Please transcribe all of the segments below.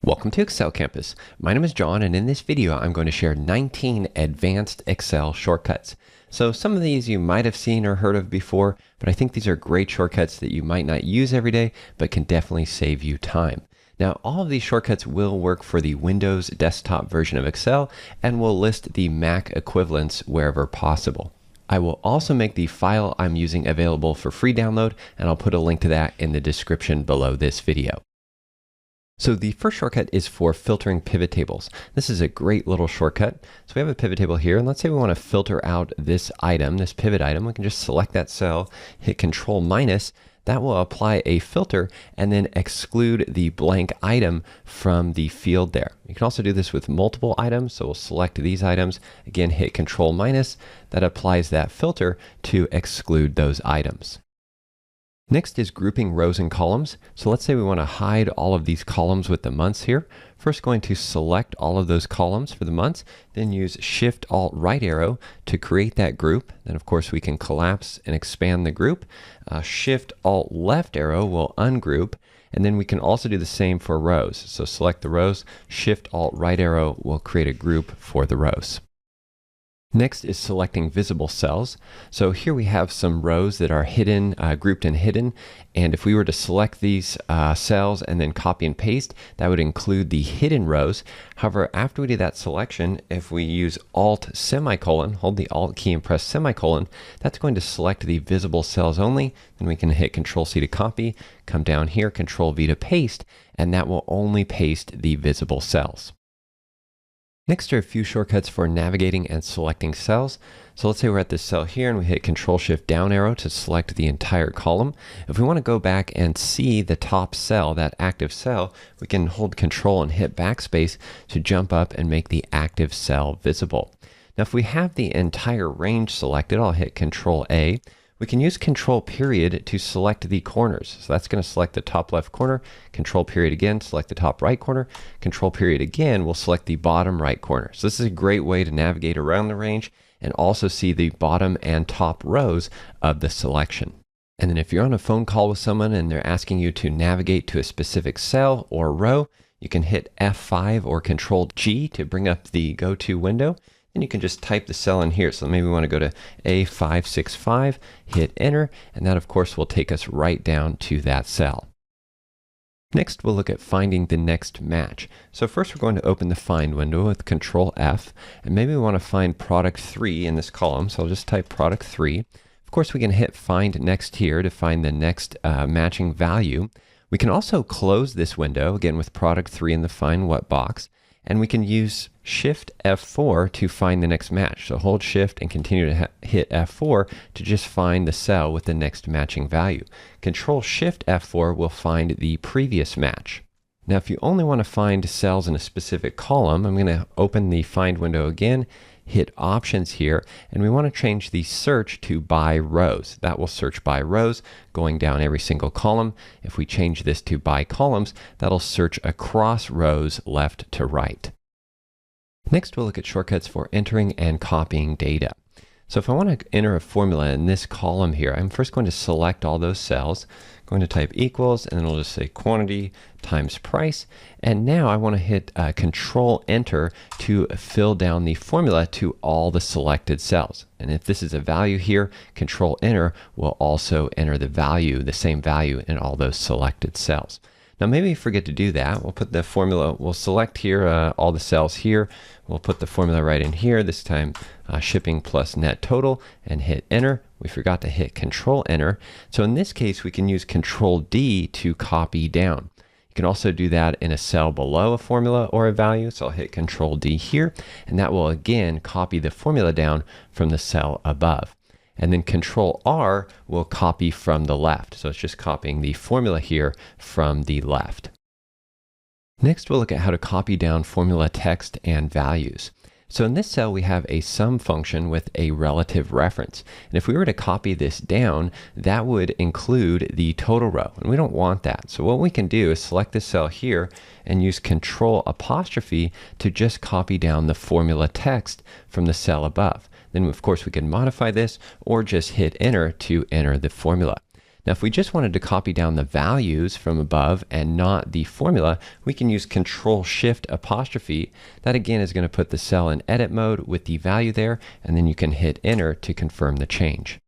Welcome to Excel Campus. My name is John, and in this video I'm going to share 19 advanced Excel shortcuts. So some of these you might have seen or heard of before, but I think these are great shortcuts that you might not use every day, but can definitely save you time. Now, all of these shortcuts will work for the Windows desktop version of Excel, and will list the Mac equivalents wherever possible. I will also make the file I'm using available for free download, and I'll put a link to that in the description below this video. So the first shortcut is for filtering pivot tables. This is a great little shortcut. So we have a pivot table here, and let's say we want to filter out this item, this pivot item. We can just select that cell, hit Control minus. That will apply a filter and then exclude the blank item from the field there. You can also do this with multiple items. So we'll select these items, again, hit Control minus. That applies that filter to exclude those items. Next is grouping rows and columns. So let's say we want to hide all of these columns with the months here. First, going to select all of those columns for the months, then use Shift-Alt-Right arrow to create that group. Then of course we can collapse and expand the group. Shift-Alt-Left arrow will ungroup, and then we can also do the same for rows. So select the rows, Shift-Alt-Right arrow will create a group for the rows. Next is selecting visible cells. So here we have some rows that are hidden, grouped and hidden. And if we were to select these cells and then copy and paste, that would include the hidden rows. However, after we do that selection, if we use Alt semicolon, hold the Alt key and press semicolon, that's going to select the visible cells only. Then we can hit Control C to copy, come down here, Control V to paste, and that will only paste the visible cells. Next are a few shortcuts for navigating and selecting cells. So let's say we're at this cell here and we hit Control Shift down arrow to select the entire column. If we want to go back and see the top cell, that active cell, we can hold Control and hit backspace to jump up and make the active cell visible. Now, if we have the entire range selected, I'll hit Control A. We can use Control period to select the corners. So that's going to select the top left corner, Control period again, select the top right corner, Control period again will select the bottom right corner. So this is a great way to navigate around the range and also see the bottom and top rows of the selection. And then if you're on a phone call with someone and they're asking you to navigate to a specific cell or row, you can hit F5 or Control G to bring up the go-to window. And you can just type the cell in here. So maybe we want to go to A565, hit enter, and that of course will take us right down to that cell. Next, we'll look at finding the next match. So first we're going to open the find window with Control F, and maybe we want to find product 3 in this column. So I'll just type product 3. Of course, we can hit find next here to find the next matching value. We can also close this window, again with product 3 in the find what box. And we can use Shift F4 to find the next match. So hold Shift and continue to hit F4 to just find the cell with the next matching value. Control Shift F4 will find the previous match. Now, if you only want to find cells in a specific column, I'm going to open the Find window again, hit Options here, and we want to change the search to by rows. That will search by rows, going down every single column. If we change this to by columns, that'll search across rows left to right. Next, we'll look at shortcuts for entering and copying data. So if I want to enter a formula in this column here, I'm first going to select all those cells, going to type equals, and then I'll just say quantity times price. And now I want to hit Control Enter to fill down the formula to all the selected cells. And if this is a value here, Control Enter will also enter the value, the same value in all those selected cells. Now maybe forget to do that. We'll put the formula, we'll select here all the cells here. We'll put the formula right in here, this time shipping plus net total, and hit enter. We forgot to hit Control Enter. So in this case, we can use Control D to copy down. You can also do that in a cell below a formula or a value. So I'll hit Control D here, and that will again copy the formula down from the cell above. And then Control R will copy from the left. So it's just copying the formula here from the left. Next, we'll look at how to copy down formula text and values. So in this cell, we have a sum function with a relative reference. And if we were to copy this down, that would include the total row. And we don't want that. So what we can do is select this cell here and use Control apostrophe to just copy down the formula text from the cell above. Then of course we can modify this or just hit enter to enter the formula. Now, if we just wanted to copy down the values from above and not the formula, we can use Control-Shift-apostrophe. That again is going to put the cell in edit mode with the value there, and then you can hit enter to confirm the change.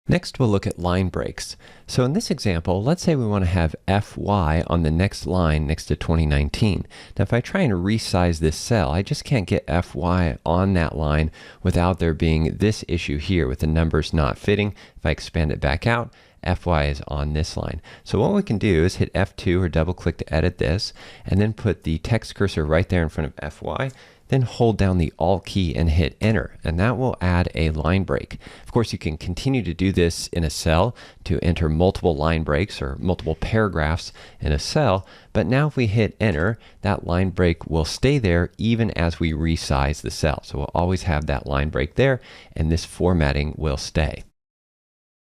Next, we'll look at line breaks. So in this example, let's say we want to have FY on the next line next to 2019. Now, if I try and resize this cell, I just can't get FY on that line without there being this issue here with the numbers not fitting. If I expand it back out, FY is on this line. So what we can do is hit F2 or double click to edit this, and then put the text cursor right there in front of FY. Then hold down the Alt key and hit enter, and that will add a line break. Of course, you can continue to do this in a cell to enter multiple line breaks or multiple paragraphs in a cell, but now if we hit enter, that line break will stay there even as we resize the cell. So we'll always have that line break there, and this formatting will stay.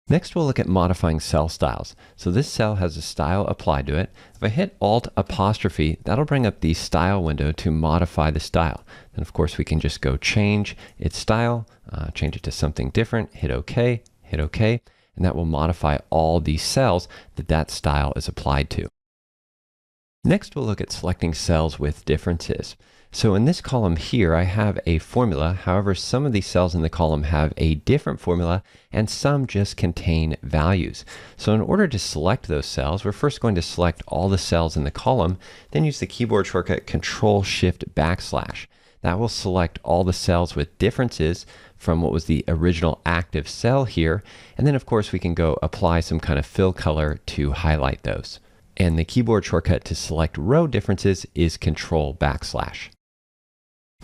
Next, we'll look at modifying cell styles. So this cell has a style applied to it. If I hit Alt-apostrophe, that'll bring up the style window to modify the style. Then of course we can just go change its style, change it to something different, hit OK, and that will modify all the cells that that style is applied to. Next, we'll look at selecting cells with differences. So in this column here, I have a formula. However, some of these cells in the column have a different formula and some just contain values. So in order to select those cells, we're first going to select all the cells in the column, then use the keyboard shortcut Control-Shift-. That will select all the cells with differences from what was the original active cell here. And then of course we can go apply some kind of fill color to highlight those. And the keyboard shortcut to select row differences is Control-.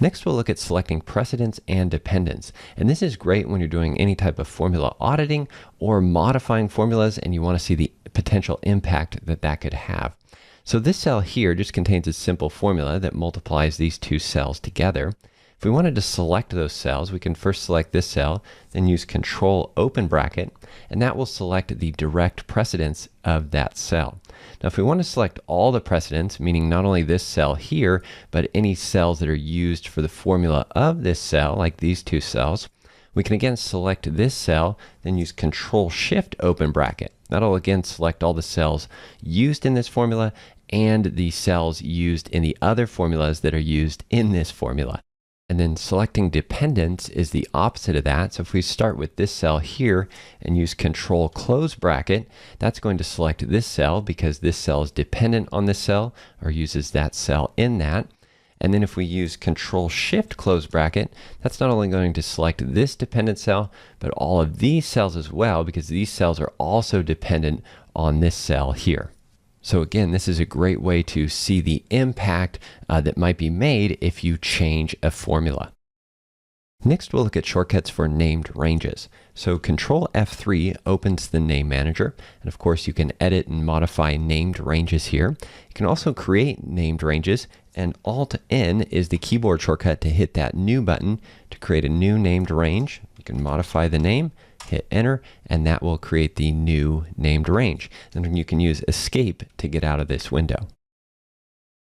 Next, we'll look at selecting precedents and dependents. And this is great when you're doing any type of formula auditing or modifying formulas and you want to see the potential impact that that could have. So this cell here just contains a simple formula that multiplies these two cells together. If we wanted to select those cells, we can first select this cell, then use Control open bracket, and that will select the direct precedence of that cell. Now, if we want to select all the precedents, meaning not only this cell here, but any cells that are used for the formula of this cell, like these two cells, we can again select this cell, then use Control-Shift open bracket. That'll again select all the cells used in this formula and the cells used in the other formulas that are used in this formula. And then selecting dependents is the opposite of that. So if we start with this cell here and use Control close bracket, that's going to select this cell because this cell is dependent on this cell or uses that cell in that. And then if we use Control Shift close bracket, that's not only going to select this dependent cell, but all of these cells as well, because these cells are also dependent on this cell here. So again, this is a great way to see the impact that might be made if you change a formula. Next, we'll look at shortcuts for named ranges. So Control F3 opens the name manager. And of course, you can edit and modify named ranges here. You can also create named ranges, and Alt N is the keyboard shortcut to hit that new button to create a new named range. You can modify the name, hit enter, and that will create the new named range. Then you can use escape to get out of this window.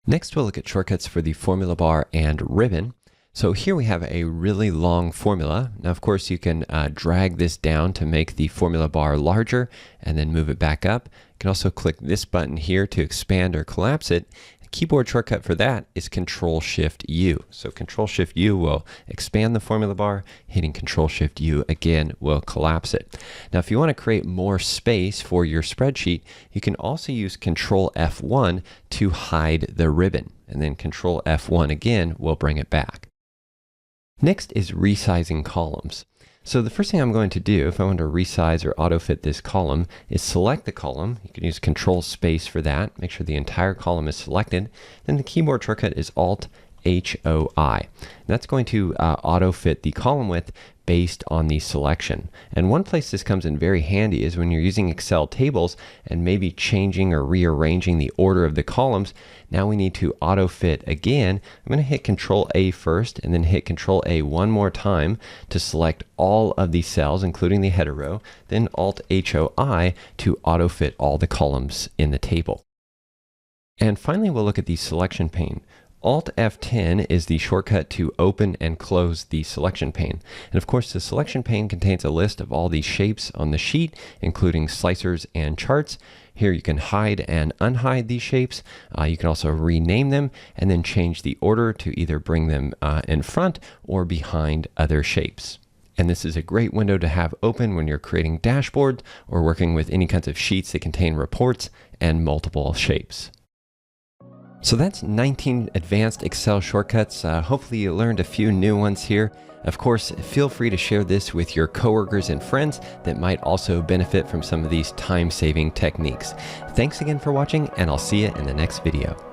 Next, we'll look at shortcuts for the formula bar and ribbon. So here we have a really long formula. Now, of course, you can drag this down to make the formula bar larger and then move it back up. You can also click this button here to expand or collapse it. The keyboard shortcut for that is Control-Shift-U. So Control-Shift-U will expand the formula bar. Hitting Control-Shift-U again will collapse it. Now, if you want to create more space for your spreadsheet, you can also use Control-F1 to hide the ribbon. And then Control-F1 again will bring it back. Next is resizing columns. So the first thing I'm going to do if I want to resize or auto-fit this column is select the column. You can use Control Space for that. Make sure the entire column is selected. Then the keyboard shortcut is Alt-HOI. That's going to auto-fit the column width based on the selection. And one place this comes in very handy is when you're using Excel tables and maybe changing or rearranging the order of the columns. Now we need to auto fit again. I'm going to hit Control A first and then hit Control A one more time to select all of the cells, including the header row, then Alt-HOI to auto fit all the columns in the table. And finally, we'll look at the selection pane. Alt F10 is the shortcut to open and close the selection pane. And of course, the selection pane contains a list of all the shapes on the sheet, including slicers and charts. Here you can hide and unhide these shapes. You can also rename them and then change the order to either bring them in front or behind other shapes. And this is a great window to have open when you're creating dashboards or working with any kinds of sheets that contain reports and multiple shapes. So that's 19 advanced Excel shortcuts. Hopefully you learned a few new ones here. Of course, feel free to share this with your coworkers and friends that might also benefit from some of these time-saving techniques. Thanks again for watching, and I'll see you in the next video.